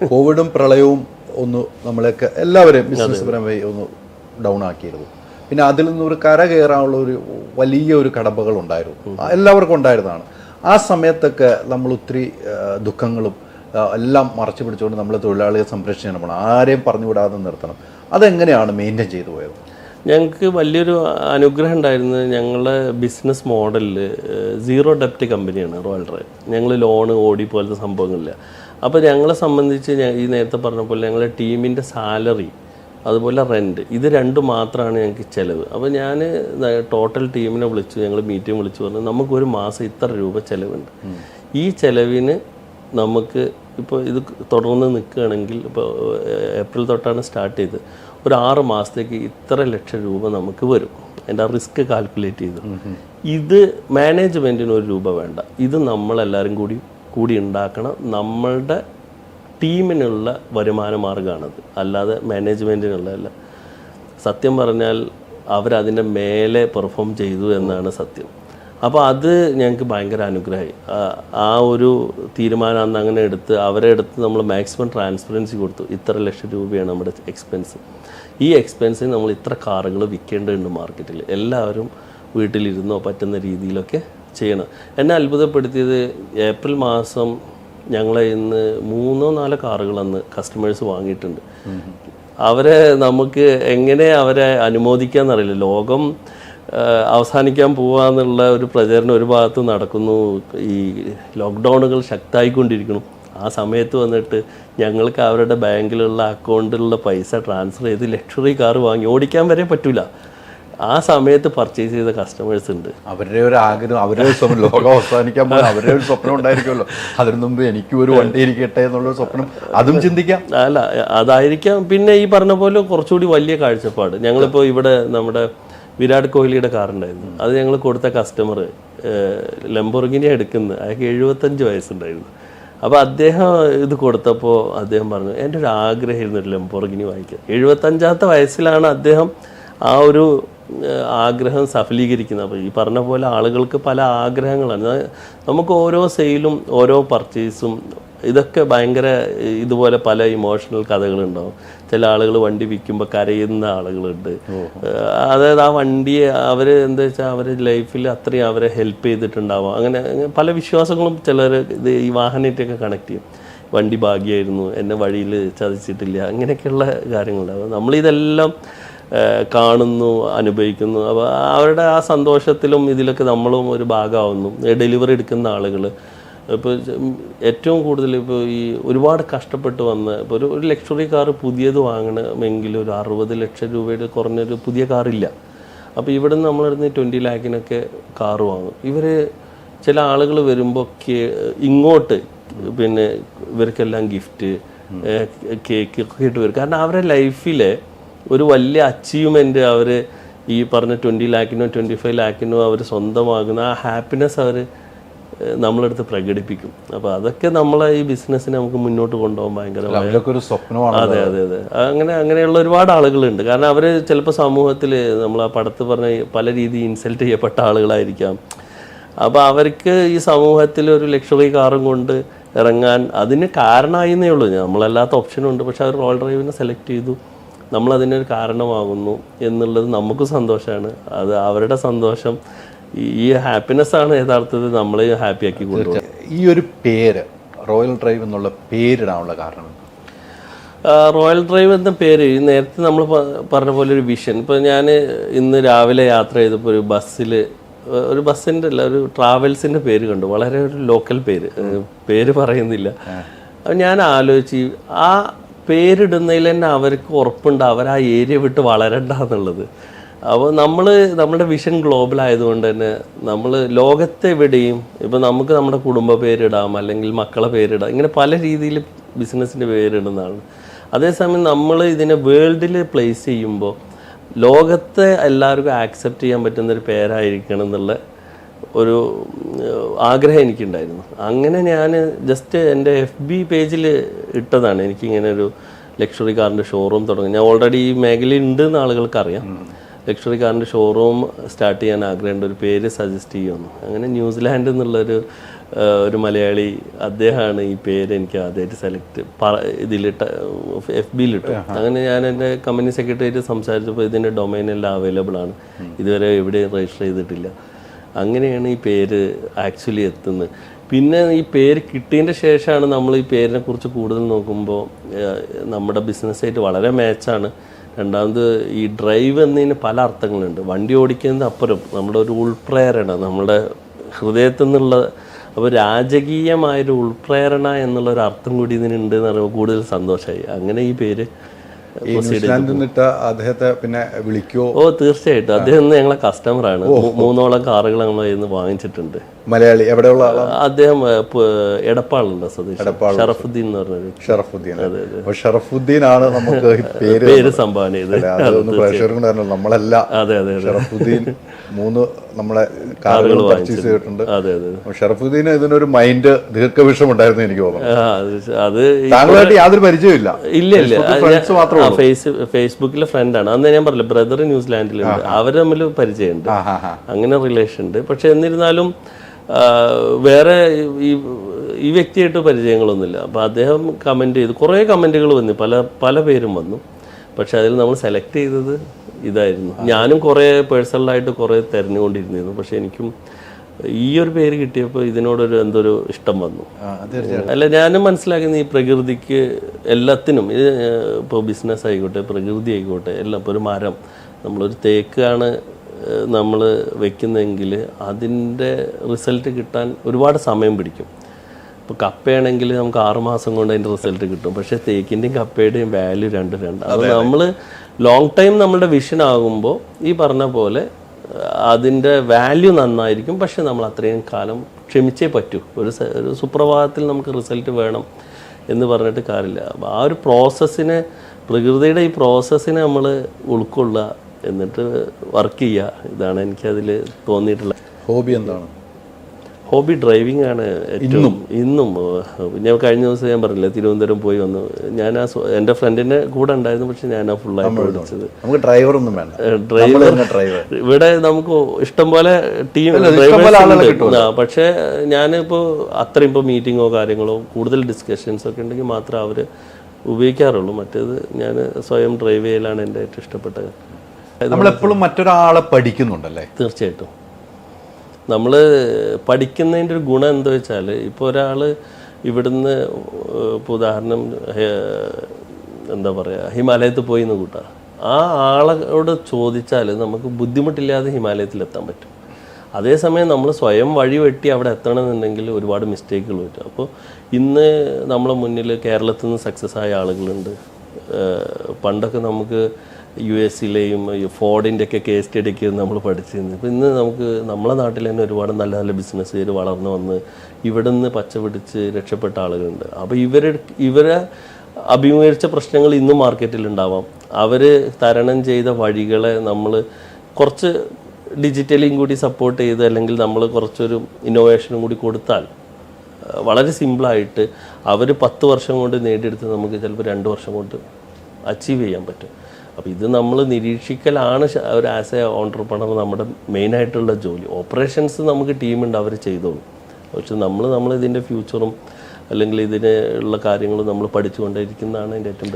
കോവിഡും പ്രളയവും ഒന്ന് നമ്മളെയൊക്കെ എല്ലാവരെയും ബിസിനസ് പരമായി ഒന്ന് ഡൗൺ ആക്കിയിരുന്നു. പിന്നെ അതിൽ നിന്നൊരു കര കയറാനുള്ള ഒരു വലിയ ഒരു കടമ്പകൾ ഉണ്ടായിരുന്നു, എല്ലാവർക്കും ഉണ്ടായിരുന്നതാണ്. ആ സമയത്തൊക്കെ നമ്മൾ ഒത്തിരി ദുഃഖങ്ങളും എല്ലാം മറച്ചു പിടിച്ചുകൊണ്ട് നമ്മൾ തൊഴിലാളിയെ സംരക്ഷിക്കണം, ആരെയും പറഞ്ഞുവിടാതെ നിർത്തണം. അതെങ്ങനെയാണ് മെയിൻറ്റെയിൻ ചെയ്തു പോയത്? ഞങ്ങൾക്ക് വലിയൊരു അനുഗ്രഹം ഉണ്ടായിരുന്നത് ഞങ്ങളുടെ ബിസിനസ് മോഡലിൽ സീറോ ഡെപ്റ്റ് കമ്പനിയാണ് റോയൽ ഡ്രൈവ്. ഞങ്ങൾ ലോണ് ഓടി പോലത്തെ സംഭവങ്ങളില്ല. അപ്പോൾ ഞങ്ങളെ സംബന്ധിച്ച് ഈ നേരത്തെ പറഞ്ഞ പോലെ ഞങ്ങളുടെ ടീമിൻ്റെ സാലറി അതുപോലെ റെൻറ്റ് ഇത് രണ്ടും മാത്രമാണ് ഞങ്ങൾക്ക് ചിലവ്. അപ്പോൾ ഞാൻ ടോട്ടൽ ടീമിനെ വിളിച്ചു, ഞങ്ങൾ മീറ്റിംഗ് വിളിച്ചു പറഞ്ഞു നമുക്കൊരു മാസം ഇത്ര രൂപ ചിലവുണ്ട്. ഈ ചിലവിന് നമുക്ക് ഇപ്പോൾ ഇത് തുടർന്ന് നിൽക്കുകയാണെങ്കിൽ ഇപ്പോൾ ഏപ്രിൽ തൊട്ടാണ് സ്റ്റാർട്ട് ചെയ്ത് ഒരു 6 മാസത്തേക്ക് ഇത്ര ലക്ഷം രൂപ നമുക്ക് വരും. അതിൻ്റെ റിസ്ക് കാൽക്കുലേറ്റ് ചെയ്തു. ഇത് മാനേജ്മെൻറ്റിന് ഒരു രൂപ വേണ്ട, ഇത് നമ്മളെല്ലാവരും കൂടി ഉണ്ടാക്കണം. നമ്മളുടെ ടീമിനുള്ള വരുമാന മാർഗ്ഗമാണത്, അല്ലാതെ മാനേജ്മെൻറ്റിനുള്ളതല്ല. സത്യം പറഞ്ഞാൽ അവരതിൻ്റെ മേലെ പെർഫോം ചെയ്തു എന്നാണ് സത്യം. അപ്പോൾ അത് ഞങ്ങൾക്ക് ഭയങ്കര അനുഗ്രഹമായി. ആ ഒരു തീരുമാനം അന്ന് അങ്ങനെ എടുത്ത് അവരെ എടുത്ത് നമ്മൾ മാക്സിമം ട്രാൻസ്പെറൻസി കൊടുത്തു. ഇത്ര ലക്ഷം രൂപയാണ് നമ്മുടെ എക്സ്പെൻസ്. ഈ എക്സ്പെൻസിന് നമ്മൾ ഇത്ര കാറുകൾ വിൽക്കേണ്ടതുണ്ട് മാർക്കറ്റിൽ, എല്ലാവരും വീട്ടിലിരുന്നോ പറ്റുന്ന രീതിയിലൊക്കെ ചെയ്യണം. എന്നെ അത്ഭുതപ്പെടുത്തിയത് ഏപ്രിൽ മാസം ഞങ്ങളെ ഇന്ന് 3-4 കാറുകൾ അന്ന് കസ്റ്റമേഴ്സ് വാങ്ങിയിട്ടുണ്ട്. അവരെ നമുക്ക് എങ്ങനെ അവരെ അനുമോദിക്കാമെന്നറിയില്ല. ലോകം അവസാനിക്കാൻ പോവാന്നുള്ള ഒരു പ്രചരണം ഒരു ഭാഗത്ത് നടക്കുന്നു, ഈ ലോക്ക്ഡൗണുകൾ ശക്തമായിക്കൊണ്ടിരിക്കണം. ആ സമയത്ത് വന്നിട്ട് ഞങ്ങൾക്ക് അവരുടെ ബാങ്കിലുള്ള അക്കൗണ്ടിലുള്ള പൈസ ട്രാൻസ്ഫർ ചെയ്ത് ലക്ഷറി കാർ വാങ്ങി ഓടിക്കാൻ വരെ പറ്റൂല. ആ സമയത്ത് പർച്ചേസ് ചെയ്ത കസ്റ്റമേഴ്സ് ഉണ്ട്. അവരുടെ ഒരു ആഗ്രഹം, അവരുടെ സ്വപ്നം, ലോകം അവസാനിക്കാൻ പോകുന്ന അവരുടെ ഒരു സ്വപ്നം ഉണ്ടായിരിക്കുമല്ലോ. അതിനു മുമ്പ് എനിക്കും ഒരു വണ്ടി ഇരിക്കട്ടെ എന്നുള്ള സ്വപ്നം, അതും ചിന്തിക്കാം. അല്ല, അതായിരിക്കാം. പിന്നെ ഈ പറഞ്ഞ പോലെ കുറച്ചുകൂടി വലിയ കാഴ്ചപ്പാട്. ഞങ്ങളിപ്പോൾ ഇവിടെ നമ്മുടെ വിരാട് കോഹ്ലിയുടെ കാറുണ്ടായിരുന്നു, അത് ഞങ്ങൾ കൊടുത്ത കസ്റ്റമർ ലംബോർഗിനി എടുക്കുന്നത്, അയാൾക്ക് 75 വയസ്സുണ്ടായിരുന്നു. അപ്പോൾ അദ്ദേഹം ഇത് കൊടുത്തപ്പോൾ അദ്ദേഹം പറഞ്ഞു എൻ്റെ ഒരു ആഗ്രഹമായിരുന്നു ഒരു ലംബോർഗിനി വാങ്ങിക്കുക. 75ാമത്തെ വയസ്സിലാണ് അദ്ദേഹം ആ ഒരു ആഗ്രഹം സഫലീകരിക്കുന്നത്. അപ്പോൾ ഈ പറഞ്ഞ പോലെ ആളുകൾക്ക് പല ആഗ്രഹങ്ങളാണ്. നമുക്ക് ഓരോ സെയിലും ഓരോ പർച്ചേസും ഇതൊക്കെ ഭയങ്കര ഇതുപോലെ പല ഇമോഷണൽ കഥകളുണ്ടാവും. ചില ആളുകൾ വണ്ടി വിൽക്കുമ്പോൾ കരയുന്ന ആളുകളുണ്ട്. അതായത് ആ വണ്ടിയെ അവർ എന്താ വെച്ചാൽ അവർ ലൈഫിൽ അത്രയും അവരെ ഹെൽപ്പ് ചെയ്തിട്ടുണ്ടാവാം. അങ്ങനെ പല വിശ്വാസങ്ങളും ചിലർ ഇത് ഈ വാഹനത്തെയൊക്കെ കണക്ട് ചെയ്യും. വണ്ടി ഭാഗ്യമായിരുന്നു, എന്നെ വഴിയിൽ ചതിച്ചിട്ടില്ല, അങ്ങനെയൊക്കെയുള്ള കാര്യങ്ങളുണ്ടാവും. നമ്മളിതെല്ലാം കാണുന്നു, അനുഭവിക്കുന്നു. അപ്പോൾ അവരുടെ ആ സന്തോഷത്തിലും ഇതിലൊക്കെ നമ്മളും ഒരു ഭാഗമാവുന്നു. ഡെലിവറി എടുക്കുന്ന ആളുകൾ ഇപ്പോൾ ഏറ്റവും കൂടുതൽ ഇപ്പോൾ ഈ ഒരുപാട് കഷ്ടപ്പെട്ട് വന്ന് ഇപ്പോൾ ഒരു ലക്ഷറി കാർ പുതിയത് വാങ്ങണമെങ്കിൽ ഒരു 60 ലക്ഷം രൂപയുടെ കുറഞ്ഞൊരു പുതിയ കാറില്ല. അപ്പോൾ ഇവിടെ നിന്ന് നമ്മളിരുന്ന് 20 ലാഖിനൊക്കെ കാറ് വാങ്ങും. ഇവർ ചില ആളുകൾ വരുമ്പോൾ ഇങ്ങോട്ട് പിന്നെ ഇവർക്കെല്ലാം ഗിഫ്റ്റ് കേക്ക് ഒക്കെ ഇട്ട് വരും. കാരണം അവരുടെ ലൈഫിലെ ഒരു വലിയ അച്ചീവ്മെൻറ്റ് അവർ ഈ പറഞ്ഞ 20 ലാഖിനോ 25 ലാഖിനോ അവർ സ്വന്തമാകുന്ന ആ ഹാപ്പിനെസ് അവർ നമ്മളെടുത്ത് പ്രകടിപ്പിക്കും. അപ്പോൾ അതൊക്കെ നമ്മളെ ഈ ബിസിനസ്സിനെ നമുക്ക് മുന്നോട്ട് കൊണ്ടുപോകാൻ ഭയങ്കര ഒരു സ്വപ്നമാണ്. അതെ അതെ അതെ അങ്ങനെയുള്ള ഒരുപാട് ആളുകളുണ്ട്. കാരണം അവർ ചിലപ്പോൾ സമൂഹത്തിൽ നമ്മൾ ആ പടത്ത് പറഞ്ഞ പല രീതിയിൽ ഇൻസൾട്ട് ചെയ്യപ്പെട്ട ആളുകളായിരിക്കാം. അപ്പോൾ അവർക്ക് ഈ സമൂഹത്തിൽ ഒരു ലക്ഷറി കാറും കൊണ്ട് ഇറങ്ങാൻ അതിന് കാരണമായിന്നേ ഉള്ളൂ. നമ്മളല്ലാത്ത ഓപ്ഷനുണ്ട്, പക്ഷെ അവർ റോയൽ ഡ്രൈവിനെ സെലക്ട് ചെയ്തു, നമ്മളതിനൊരു കാരണമാകുന്നു എന്നുള്ളത് നമുക്ക് സന്തോഷമാണ്. അത് അവരുടെ സന്തോഷം, ഈ ഹാപ്പിനെസ്സാണ് യഥാർത്ഥത്തിൽ നമ്മളെ ഹാപ്പിയാക്കി കൊണ്ടുപോകുന്നത്. ഈ ഒരു പേര് റോയൽ ഡ്രൈവ് എന്നുള്ള പേരിടാനുള്ള കാരണം? റോയൽ ഡ്രൈവ് എന്ന പേര് നേരത്തെ നമ്മൾ പറഞ്ഞ പോലെ ഒരു വിഷൻ. ഇപ്പോൾ ഞാൻ ഇന്ന് രാവിലെ യാത്ര ചെയ്തപ്പോൾ ഒരു ബസ്സിൻ്റെ അല്ല, ഒരു ട്രാവൽസിൻ്റെ പേര് കണ്ടു. വളരെ ഒരു ലോക്കൽ പേര് പറയുന്നില്ല. അപ്പോൾ ഞാൻ ആലോചിച്ച് ആ പേരിടുന്നതിൽ തന്നെ അവർക്ക് ഉറപ്പുണ്ട് അവർ ആ ഏരിയ വിട്ട് വളരണ്ട എന്നുള്ളത്. അപ്പോൾ നമ്മുടെ വിഷൻ ഗ്ലോബൽ ആയതുകൊണ്ട് തന്നെ നമ്മൾ ലോകത്തെവിടെയും ഇപ്പോൾ നമുക്ക് നമ്മുടെ കുടുംബ പേരിടാം, അല്ലെങ്കിൽ മക്കളെ പേരിടാം, ഇങ്ങനെ പല രീതിയിൽ ബിസിനസ്സിൻ്റെ പേരിടുന്നതാണ്. അതേസമയം നമ്മൾ ഇതിനെ വേൾഡിൽ പ്ലേസ് ചെയ്യുമ്പോൾ ലോകത്തെ എല്ലാവർക്കും ആക്സെപ്റ്റ് ചെയ്യാൻ പറ്റുന്നൊരു പേരായിരിക്കണം എന്നുള്ള ഒരു ആഗ്രഹം എനിക്കുണ്ടായിരുന്നു. അങ്ങനെ ഞാൻ ജസ്റ്റ് എൻ്റെ FB പേജിൽ ഇട്ടതാണ്. എനിക്കിങ്ങനെ ഒരു ലക്ഷറി കാറിൻ്റെ ഷോറൂം തുടങ്ങി. ഞാൻ ഓൾറെഡി ഈ മേഖലയിൽ ഉണ്ടെന്ന് ആളുകൾക്കറിയാം. ലക്ഷറി കാറിൻ്റെ ഷോറൂം സ്റ്റാർട്ട് ചെയ്യാൻ ആഗ്രഹമുണ്ട്, ഒരു പേര് സജസ്റ്റ് ചെയ്യുമെന്ന്. അങ്ങനെ ന്യൂസിലാൻഡ് എന്നുള്ളൊരു ഒരു മലയാളി അദ്ദേഹമാണ് ഈ പേര് എനിക്ക് ആദ്യമായിട്ട് ഇതിലിട്ട FB-ലിട്ടു. അങ്ങനെ ഞാൻ എൻ്റെ കമ്പനി സെക്രട്ടറിയായിട്ട് സംസാരിച്ചപ്പോൾ ഇതിൻ്റെ ഡൊമൈൻ എല്ലാം അവൈലബിൾ ആണ്, ഇതുവരെ എവിടെയും രജിസ്റ്റർ ചെയ്തിട്ടില്ല. അങ്ങനെയാണ് ഈ പേര് ആക്ച്വലി എത്തുന്നത്. പിന്നെ ഈ പേര് കിട്ടിയതിൻ്റെ ശേഷമാണ് നമ്മൾ ഈ പേരിനെ കുറിച്ച് കൂടുതൽ നോക്കുമ്പോൾ നമ്മുടെ ബിസിനസ്സായിട്ട് വളരെ മാച്ചാണ്. രണ്ടാമത് ഈ ഡ്രൈവ് എന്നതിന് പല അർത്ഥങ്ങളുണ്ട്. വണ്ടി ഓടിക്കുന്നതിന് അപ്പുറം നമ്മുടെ ഒരു ഉൾപ്രേരണ, നമ്മുടെ ഹൃദയത്തിൽ നിന്നുള്ള, അപ്പോൾ രാജകീയമായൊരു ഉൾപ്രേരണ എന്നുള്ളൊരു അർത്ഥം കൂടി ഇതിനുണ്ട് എന്ന് പറയുമ്പോൾ കൂടുതൽ സന്തോഷമായി. അങ്ങനെ ഈ പേര് അദ്ദേഹത്തെ പിന്നെ വിളിക്കോ? ഓ തീർച്ചയായിട്ടും. അദ്ദേഹം ഞങ്ങളെ കസ്റ്റമറാണ്. 3ഓളം കാറുകൾ നമ്മൾ ഇന്ന് വാങ്ങിച്ചിട്ടുണ്ട്. മലയാളി എവിടെയുള്ള ആളാണ്? അദ്ദേഹം എടപ്പാളുണ്ട് സ്വദേശി, ഷറഫുദ്ദീൻ എന്ന് പറഞ്ഞൊരു. ഷറഫുദ്ദീൻ ആണ് നമുക്ക് പേര് സംഭാവന ചെയ്ത്. നമ്മളെല്ലാം ഷറഫുദ്ദീൻ 3 നമ്മളെ കാറുകൾ പർച്ചേസ് ചെയ്തിട്ടുണ്ട്. ഷറഫുദ്ദീന് ഇതിനൊരു മൈൻഡ് ദീർഘവിഷം ഉണ്ടായിരുന്നു എനിക്ക് തോന്നുന്നു. അത് താങ്കളായിട്ട് യാതൊരു പരിചയമില്ല? ഇല്ല, ഫേസ്ബുക്കിലെ ഫ്രണ്ടാണ്. അന്ന് ഞാൻ പറഞ്ഞില്ല, ബ്രദർ ന്യൂസിലാൻഡിലുണ്ട്, അവർ തമ്മിൽ പരിചയമുണ്ട്, അങ്ങനെ റിലേഷൻ ഉണ്ട്. പക്ഷെ എന്നിരുന്നാലും വേറെ ഈ വ്യക്തിയായിട്ട് പരിചയങ്ങളൊന്നുമില്ല. അപ്പോൾ അദ്ദേഹം കമൻറ്റ് ചെയ്തു, കുറേ കമൻറ്റുകൾ വന്നു, പല പേരും വന്നു. പക്ഷെ അതിൽ നമ്മൾ സെലക്ട് ചെയ്തത് ഇതായിരുന്നു. ഞാനും കുറേ പേഴ്സണലായിട്ട് കുറേ തിരഞ്ഞുകൊണ്ടിരുന്നിരുന്നു. പക്ഷെ എനിക്കും ഈ ഒരു പേര് കിട്ടിയപ്പോൾ ഇതിനോടൊരു എന്തൊരു ഇഷ്ടം വന്നു. അല്ല, ഞാനും മനസ്സിലാക്കുന്നത് ഈ പ്രകൃതിക്ക് എല്ലാത്തിനും, ഇപ്പോൾ ബിസിനസ് ആയിക്കോട്ടെ, പ്രകൃതി ആയിക്കോട്ടെ, എല്ലാം. ഇപ്പോൾ ഒരു മരം, നമ്മളൊരു തേക്കാണ് നമ്മൾ വെക്കുന്നതെങ്കിൽ അതിൻ്റെ റിസൾട്ട് കിട്ടാൻ ഒരുപാട് സമയം പിടിക്കും. ഇപ്പോൾ കപ്പയാണെങ്കിൽ നമുക്ക് 6 മാസം കൊണ്ട് അതിൻ്റെ റിസൾട്ട് കിട്ടും. പക്ഷേ തേക്കിൻ്റെയും കപ്പയുടെയും വാല്യൂ രണ്ടും. അത് നമ്മൾ ലോങ് ടൈം നമ്മുടെ വിഷൻ ആകുമ്പോൾ ഈ പറഞ്ഞ പോലെ അതിൻ്റെ വാല്യൂ നന്നായിരിക്കും. പക്ഷെ നമ്മൾ അത്രയും കാലം ക്ഷമിച്ചേ പറ്റൂ. ഒരു സുപ്രഭാതത്തിൽ നമുക്ക് റിസൾട്ട് വേണം എന്ന് പറഞ്ഞിട്ട് കാര്യമില്ല. ആ ഒരു പ്രോസസ്സിനെ, പ്രകൃതിയുടെ ഈ പ്രോസസ്സിനെ നമ്മൾ ഉൾക്കൊള്ളുക, എന്നിട്ട് വർക്ക് ചെയ്യുക. ഇതാണ് എനിക്കതിൽ തോന്നിയിട്ടുള്ളത്. ഹോബി എന്താണ്? ഹോബി ഡ്രൈവിംഗ് ആണ് ഏറ്റവും. ഇന്നും ഞാൻ കഴിഞ്ഞ ദിവസം ഞാൻ പറഞ്ഞില്ലേ, തിരുവനന്തപുരം പോയി വന്നു. ഞാൻ എൻ്റെ ഫ്രണ്ടിൻ്റെ കൂടെ ഉണ്ടായിരുന്നു, പക്ഷെ ഞാനാ ഫുള്ളായിട്ട് ഓടിച്ചത്. നമുക്ക് ഡ്രൈവറൊന്നും വേണ്ട. ഡ്രൈവർ ഇവിടെ നമുക്ക് ഇഷ്ടം പോലെ ടീം ഡ്രൈവേഴ്സ് ഉണ്ട്. പക്ഷേ ഞാനിപ്പോൾ അത്രയും ഇപ്പോൾ മീറ്റിങ്ങോ കാര്യങ്ങളോ കൂടുതൽ ഡിസ്കഷൻസ് ഒക്കെ ഉണ്ടെങ്കിൽ മാത്രമേ അവർ ഉപയോഗിക്കാറുള്ളൂ. മറ്റേത് ഞാൻ സ്വയം ഡ്രൈവ് ചെയ്യലാണ് എൻ്റെ ഏറ്റവും ഇഷ്ടപ്പെട്ടത്. നമ്മളെപ്പോഴും മറ്റൊരാളെ പഠിക്കുന്നുണ്ടല്ലേ? തീർച്ചയായിട്ടും. നമ്മൾ പഠിക്കുന്നതിൻ്റെ ഒരു ഗുണം എന്താ വെച്ചാൽ, ഇപ്പോൾ ഒരാൾ ഇവിടുന്ന്, ഇപ്പോൾ ഉദാഹരണം എന്താ പറയുക, ഹിമാലയത്തിൽ പോയി എന്ന് കൂട്ടാ, ആ ആളോട് ചോദിച്ചാൽ നമുക്ക് ബുദ്ധിമുട്ടില്ലാതെ ഹിമാലയത്തിലെത്താൻ പറ്റും. അതേസമയം നമ്മൾ സ്വയം വഴി വെട്ടി അവിടെ എത്തണമെന്നുണ്ടെങ്കിൽ ഒരുപാട് മിസ്റ്റേക്കുകൾ പറ്റും. അപ്പോൾ ഇന്ന് നമ്മളെ മുന്നിൽ കേരളത്തിൽ നിന്ന് സക്സസ് ആയ ആളുകളുണ്ട്. പണ്ടൊക്കെ നമുക്ക് US-ലെയും ഫോർഡിൻ്റെ ഒക്കെ കേസ് സ്റ്റഡിയൊക്കെ നമ്മൾ പഠിച്ചിരുന്നു. ഇപ്പോൾ ഇന്ന് നമുക്ക് നമ്മളെ നാട്ടിൽ തന്നെ ഒരുപാട് നല്ല നല്ല ബിസിനസ്സുകാർ വളർന്നു വന്ന് ഇവിടെ നിന്ന് പച്ച പിടിച്ച് രക്ഷപ്പെട്ട ആളുകളുണ്ട്. അപ്പോൾ ഇവരെ അഭിമുഖീകരിച്ച പ്രശ്നങ്ങൾ ഇന്നും മാർക്കറ്റിലുണ്ടാവാം. അവർ തരണം ചെയ്ത വഴികളെ നമ്മൾ കുറച്ച് ഡിജിറ്റലിയും കൂടി സപ്പോർട്ട് ചെയ്ത്, അല്ലെങ്കിൽ നമ്മൾ കുറച്ചൊരു ഇന്നോവേഷനും കൂടി കൊടുത്താൽ വളരെ സിമ്പിളായിട്ട് അവർ 10 വർഷം കൊണ്ട് നേടിയെടുത്ത് നമുക്ക് ചിലപ്പോൾ 2 വർഷം കൊണ്ട് അച്ചീവ് ചെയ്യാൻ പറ്റും. അപ്പോൾ ഇത് നമ്മൾ നിരീക്ഷിക്കലാണ് ഒരു ആസ് എ ഓൺട്രപ്രണർ നമ്മുടെ മെയിനായിട്ടുള്ള ജോലി. ഓപ്പറേഷൻസ് നമുക്ക് ടീമുണ്ട്, അവർ ചെയ്തോളും. പക്ഷെ നമ്മൾ ഇതിൻ്റെ ഫ്യൂച്ചറും അല്ലെങ്കിൽ ഇതിനുള്ള കാര്യങ്ങളും നമ്മൾ പഠിച്ചുകൊണ്ടിരിക്കുന്നതാണ് എൻ്റെ ഏറ്റവും